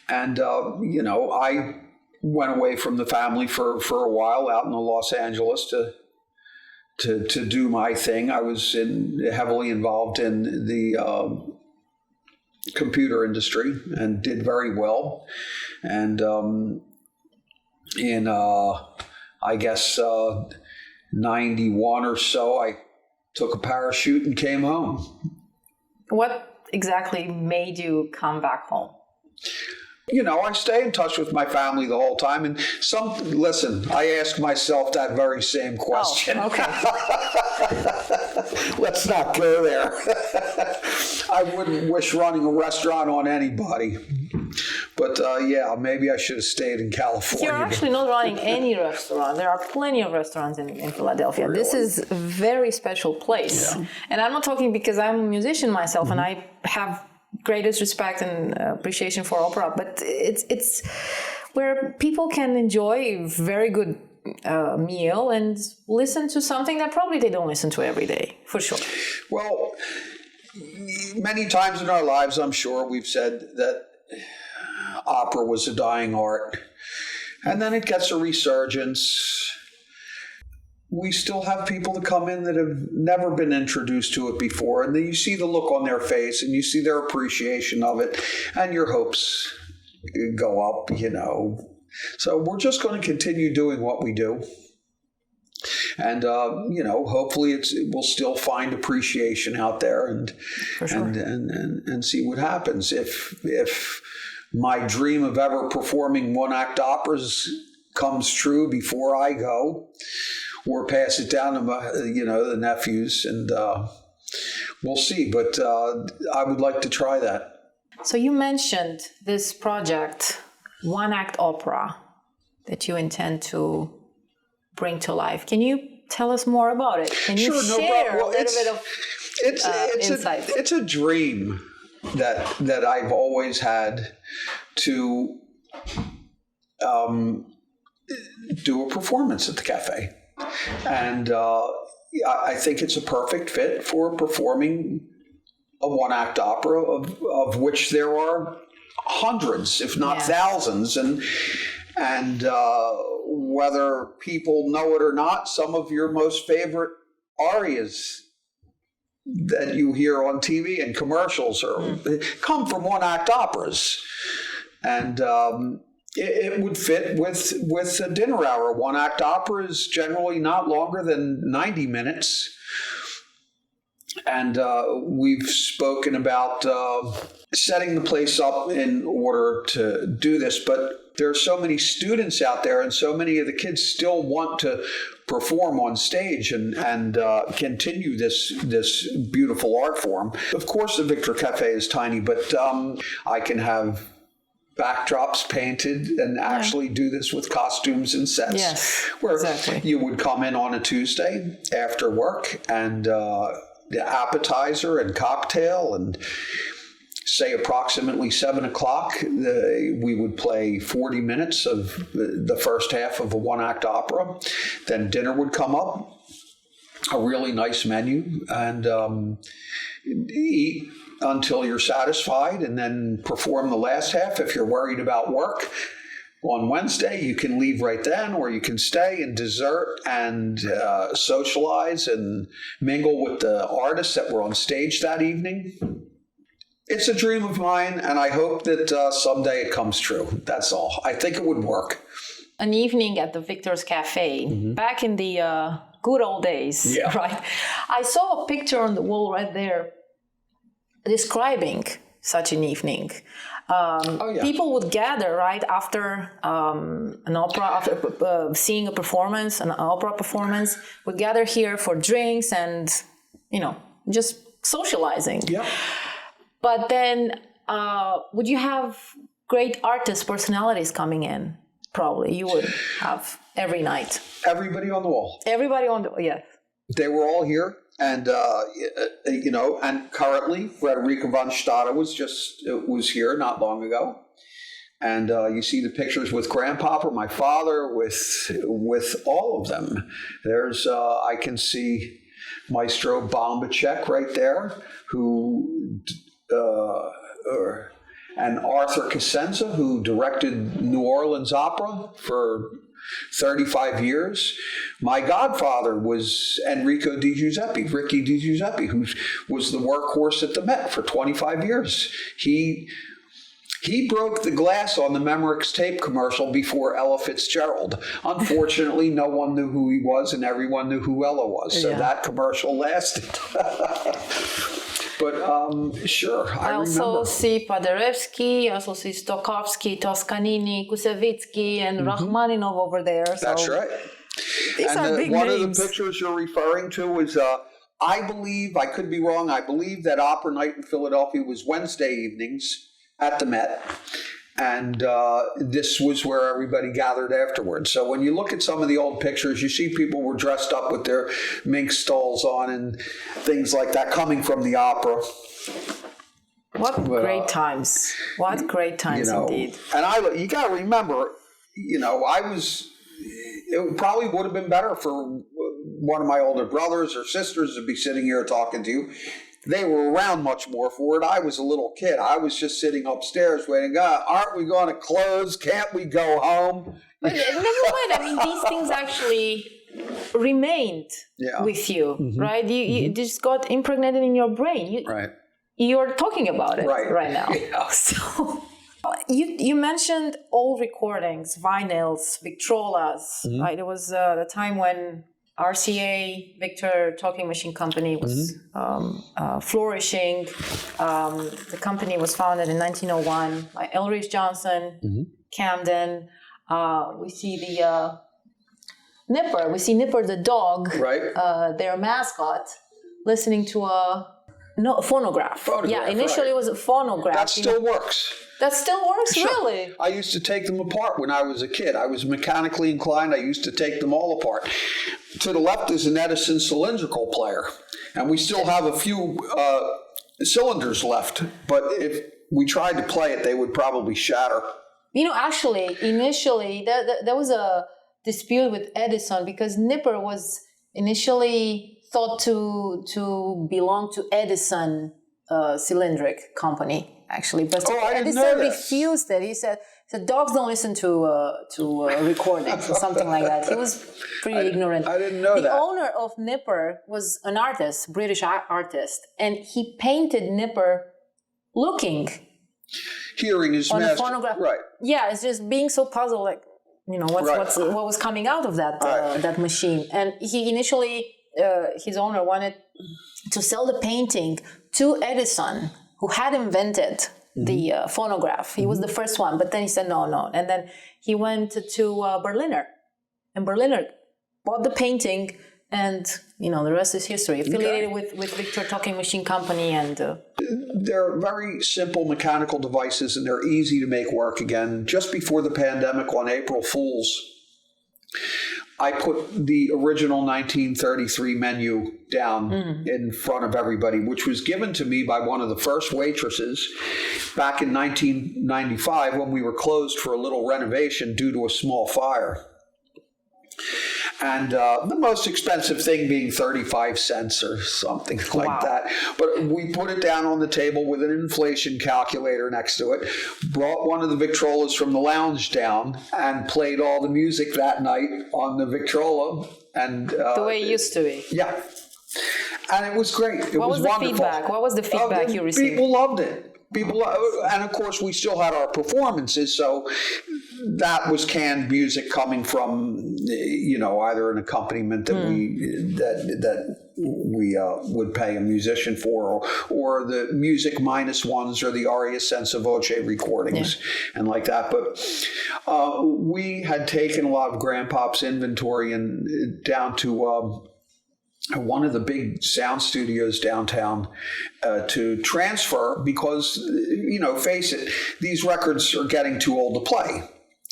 And, I went away from the family for a while out in Los Angeles to do my thing. I was heavily involved in the computer industry and did very well. And in, I guess, 91 or so, I took a parachute and came home. What exactly made you come back home? I stay in touch with my family the whole time. And I ask myself that very same question. Oh, okay. Let's not go there. I wouldn't wish running a restaurant on anybody. But maybe I should have stayed in California. You're actually not running any restaurant. There are plenty of restaurants in Philadelphia. Really? This is a very special place. Yeah. And I'm not talking because I'm a musician myself, and I have greatest respect and appreciation for opera, but it's where people can enjoy a very good meal and listen to something that probably they don't listen to every day, for sure. Well, many times in our lives, I'm sure we've said that opera was a dying art, and then it gets a resurgence. We still have people that come in that have never been introduced to it before, and then you see the look on their face and you see their appreciation of it, and your hopes go up, So we're just going to continue doing what we do. And, hopefully we'll still find appreciation out there and see what happens. If my dream of ever performing one-act operas comes true before I go, or pass it down to my, the nephews, and we'll see. But I would like to try that. So you mentioned this project, one-act opera, that you intend to bring to life. Can you tell us more about it? Can you share a little bit of insight? It's a dream that I've always had to do a performance at the cafe. And I think it's a perfect fit for performing a one-act opera, of which there are hundreds, if not thousands. And whether people know it or not, some of your most favorite arias that you hear on TV and commercials come from one-act operas. And it would fit with a dinner hour. One-act opera is generally not longer than 90 minutes. And we've spoken about setting the place up in order to do this. But there are so many students out there, and so many of the kids still want to perform on stage and continue this beautiful art form. Of course, the Victor Cafe is tiny, but I can have backdrops painted and actually do this with costumes and sets. Yes, where exactly. You would come in on a Tuesday after work, and the appetizer and cocktail, and say approximately 7 o'clock, we would play 40 minutes of the first half of a one-act opera. Then dinner would come up, a really nice menu, and eat until you're satisfied, and then perform the last half. If you're worried about work on Wednesday, you can leave right then, or you can stay and dessert and socialize and mingle with the artists that were on stage that evening. It's a dream of mine, and I hope that someday it comes true. That's all. I think it would work. An evening at the Victor's Cafe, back in the good old days, right? I saw a picture on the wall right there describing such an evening. People would gather right after an opera, after seeing a performance, an opera performance, would gather here for drinks and, just socializing. Yeah. But then would you have great artist personalities coming in? Probably you would have every night. Everybody on the wall. Everybody on the wall, yes. They were all here. And, and currently, Frederica von Stade was here not long ago. And you see the pictures with Grandpapa, my father, with all of them. There's, I can see Maestro Bombacek right there, who and Arthur Cosenza, who directed New Orleans Opera for 35 years. My godfather was Enrico Di Giuseppe, Ricky Di Giuseppe, who was the workhorse at the Met for 25 years. He broke the glass on the Memorex tape commercial before Ella Fitzgerald. Unfortunately, no one knew who he was, and everyone knew who Ella was. So that commercial lasted. But sure, I also remember. see Paderewski, I also see Stokowski, Toscanini, Kusevitsky, and Rachmaninoff over there. So That's right. These are big one names. of the pictures you're referring to is, I believe, I could be wrong, I believe that Opera Night in Philadelphia was Wednesday evenings at the Met. And this was where everybody gathered afterwards. So when you look at some of the old pictures, you see people were dressed up with their mink stoles on and things like that coming from the opera. What great times. What great times indeed. And you got to remember, it probably would have been better for one of my older brothers or sisters to be sitting here talking to you. They were around much more for it. I was a little kid. I was just sitting upstairs waiting, aren't we going to close? Can't we go home? But never mind. I mean, these things actually remained with you, right? You just got impregnated in your brain. You're talking about it right now. Yeah. So you mentioned old recordings, vinyls, Victrolas. Right? It was the time when RCA, Victor Talking Machine Company, was flourishing. The company was founded in 1901 by Elridge Johnson, Camden. We see the Nipper. We see Nipper the dog, their mascot, listening to a phonograph. Yeah, initially it was a phonograph. That still works. That still works, really? I used to take them apart when I was a kid. I was mechanically inclined. I used to take them all apart. To the left is an Edison cylindrical player, and we still have a few cylinders left, but if we tried to play it, they would probably shatter. Actually, initially, there was a dispute with Edison because Nipper was initially thought to belong to Edison cylindric company. Actually, but Edison refused it. He said dogs don't listen to recordings or something like that. He was pretty ignorant. I didn't know that. The owner of Nipper was an artist, British artist, and he painted Nipper looking, hearing his on master. a phonograph. Right. Yeah, it's just being so puzzled, like what was coming out of that machine. And he initially, his owner wanted to sell the painting to Edison, who had invented the phonograph. He was the first one, but then he said no. And then he went to Berliner, and Berliner bought the painting, and the rest is history. Affiliated with Victor Talking Machine Company, and they're very simple mechanical devices, and they're easy to make work again. Just before the pandemic, on April Fool's, I put the original 1933 menu down in front of everybody, which was given to me by one of the first waitresses back in 1995 when we were closed for a little renovation due to a small fire. And the most expensive thing being 35 cents or something like that. But we put it down on the table with an inflation calculator next to it, brought one of the Victrolas from the lounge down, and played all the music that night on the Victrola. And the way it used to be. Yeah. And it was great. What was the feedback? What was the feedback you received? People loved it. And of course, we still had our performances, so that was canned music coming from, either an accompaniment that we would pay a musician for, or the music minus ones, or the arias senza voce recordings, and like that. But we had taken a lot of Grandpop's inventory and down to one of the big sound studios downtown to transfer because, face it, these records are getting too old to play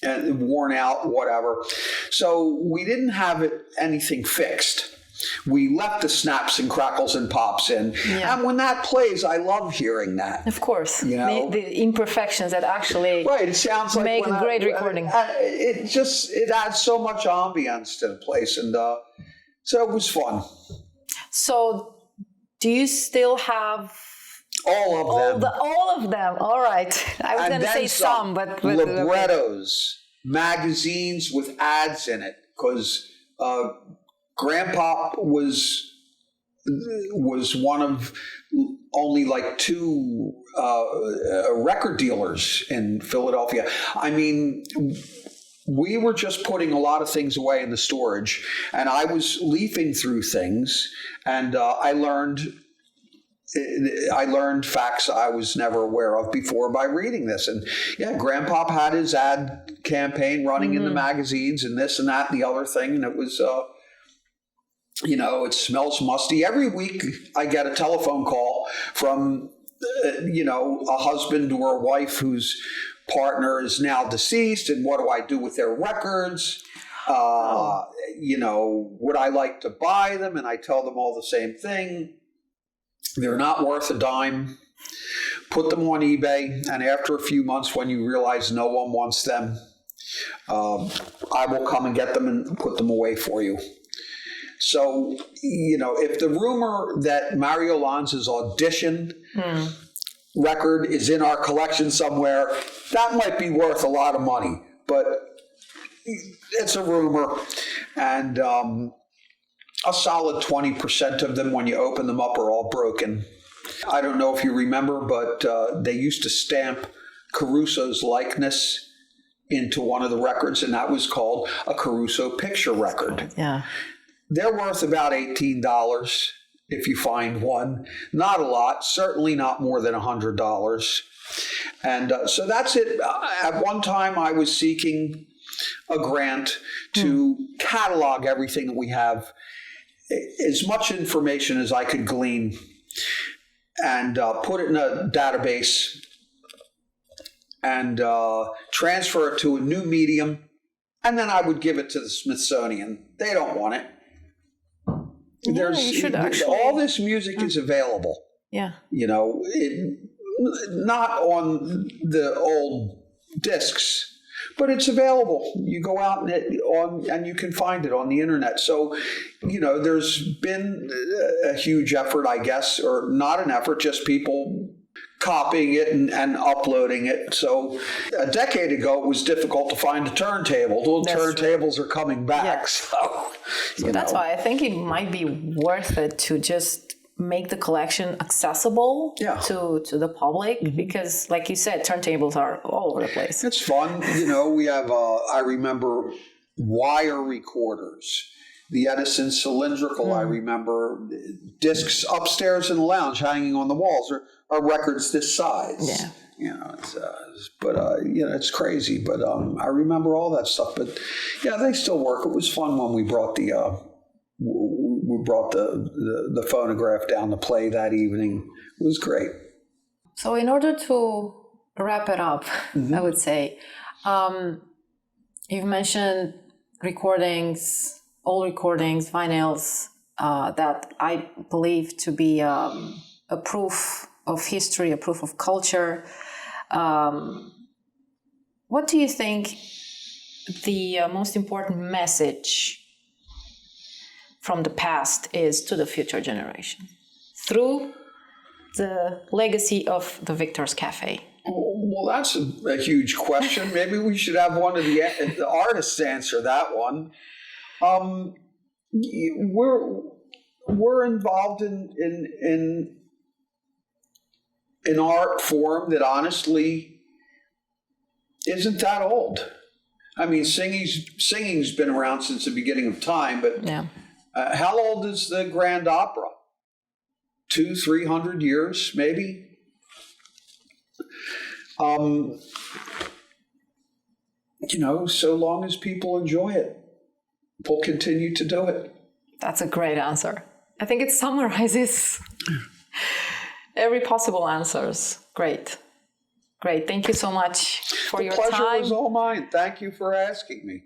and worn out, whatever. So we didn't have anything fixed. We left the snaps and crackles and pops in. Yeah. And when that plays, I love hearing that. Of course. The imperfections that actually it sounds like make a great recording. It adds so much ambience to the place. And so it was fun. So do you still have All of them. All of them. All right. I was going to say some, but librettos, magazines with ads in it, because Grandpa was one of only like 2 record dealers in Philadelphia. I mean, we were just putting a lot of things away in the storage, and I was leafing through things, and I learned facts I was never aware of before by reading this. And yeah, Grandpa had his ad campaign running in the magazines and this and that and the other thing, and it was it smells musty. Every week I get a telephone call from a husband or a wife whose partner is now deceased, and what do I do with their records? Would I like to buy them? And I tell them all the same thing. They're not worth a dime. Put them on eBay, and after a few months, when you realize no one wants them, I will come and get them and put them away for you. So, if the rumor that Mario Lanza's audition record is in our collection somewhere, that might be worth a lot of money, but it's a rumor. And a solid 20% of them, when you open them up, are all broken. I don't know if you remember, but they used to stamp Caruso's likeness into one of the records, and that was called a Caruso picture record. Yeah. They're worth about $18 if you find one. Not a lot, certainly not more than $100. And so that's it. At one time, I was seeking a grant to catalog everything that we have, as much information as I could glean, and put it in a database and transfer it to a new medium, and then I would give it to the Smithsonian. They don't want it. All this music is available. Yeah. Not on the old discs, but it's available. You go out and you can find it on the internet. So, there's been a huge effort, I guess, or not an effort, just people copying it and uploading it. So a decade ago, it was difficult to find a turntable. The turntables are coming back. Yeah. So that's why I think it might be worth it to just make the collection accessible to the public, because, like you said, turntables are all over the place. It's fun. We have, I remember, wire recorders. The Edison cylindrical, I remember, discs upstairs in the lounge hanging on the walls are records this size. Yeah. It's crazy. But I remember all that stuff. But yeah, they still work. It was fun when we brought the phonograph down to play that evening. It was great. So in order to wrap it up, I would say, you've mentioned recordings, old recordings, vinyls, that I believe to be a proof of history, a proof of culture. What do you think the most important message from the past is to the future generation through the legacy of the Victor's Cafe? Well, that's a huge question. Maybe we should have one of the artists answer that one. We're involved in an art form that honestly isn't that old. I mean, singing's been around since the beginning of time, but how old is the Grand Opera? 200-300 years, maybe. So long as people enjoy it, we'll continue to do it. That's a great answer. I think it summarizes every possible answers. Great. Thank you so much for your time. The pleasure was all mine. Thank you for asking me.